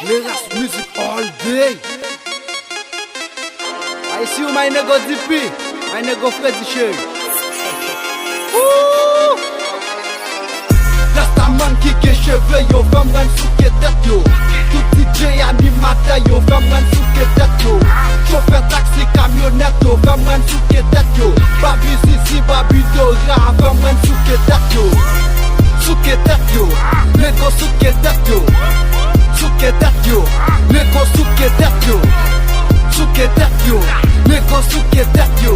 Leras music all day. I see you, my nigga DP, my nigga Freddy Shay. Rastaman qui ke cheveux yo, femme ran sou ke tête yo. Tout DJ animateur yo, femme ran sou ke tête yo. Chauffeur taxi camionnette yo, femme ran sou ke tête yo. Babi Sisi, babi Dora, femme ran sou ke tête yo. Sou ke tête yo, nigga sou ke tête yo. Sou ke tête yo, nigga sou ke tête yo. Sou ke tête yo, nigga sou ke tête yo.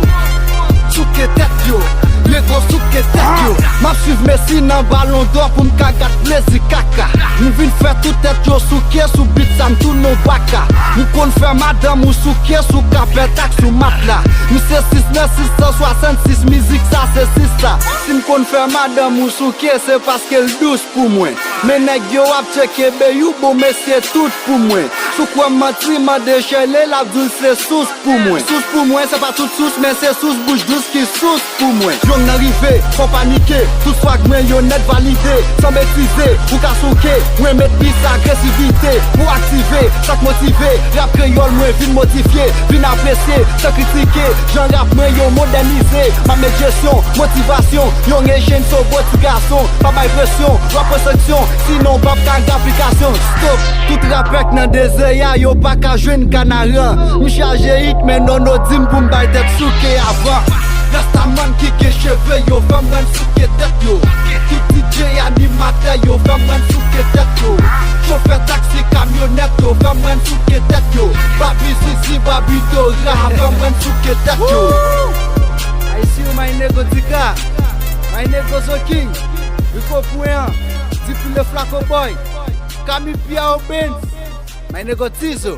Sou ke tête yo, nigga sou ke tête yo. Ma suiv Messi nan ballon d'or pou m'kagat plezi kaka. M'vin fè tout tête yo souke sou bit sam tout nou baka. M'kon fè madame ou souke sou kapet ak sou matla. M'se 66666 mizik sa se 6 sa. Si m'kon fè madame ou souke se paske l'douche pou mwen. Men nèg yo ap cheke be you bo mesye tout pou mwen. Sou kwa mati ma dechele la bdoul se sous pou mwen. Sous pou mwen se pa tout sous men se sous bouche douce ki sous pou mwen. Yon n'arrive, faut paniquer, tout fragment yon net validé. Sans maîtriser, ou ka souke, mwen met bis agressivité. Pour activer, chaque motivé, rap créole mwen vin motifié, vin apprécié, sans critiquer. J'en rap mwen yon modernisé, ma met gestion, motivation. Yon rejene so boti garçon, pas ma pression, rap section, sinon bab kag d'application. Stop, tout rapek nan deseya, yo pa ka jwen kanaran. M'charge hit men non dim pou m'bay det souke avant. Rastaman qui ke cheveux yo, femme ran sou ke tête yo. Tout DJ animateur yo, femme ran sou ke tête yo. Chauffeur taxi camionnette yo, femme ran sou ke tête yo. Babi Sisi, babi Dora, femme ran sou ke tête yo. I see you, my nigga Dika, my nigga Zoking, Rico Pouyan, Dipi le Flaco Boy, Camille Pia Benz, my nigga Tizo.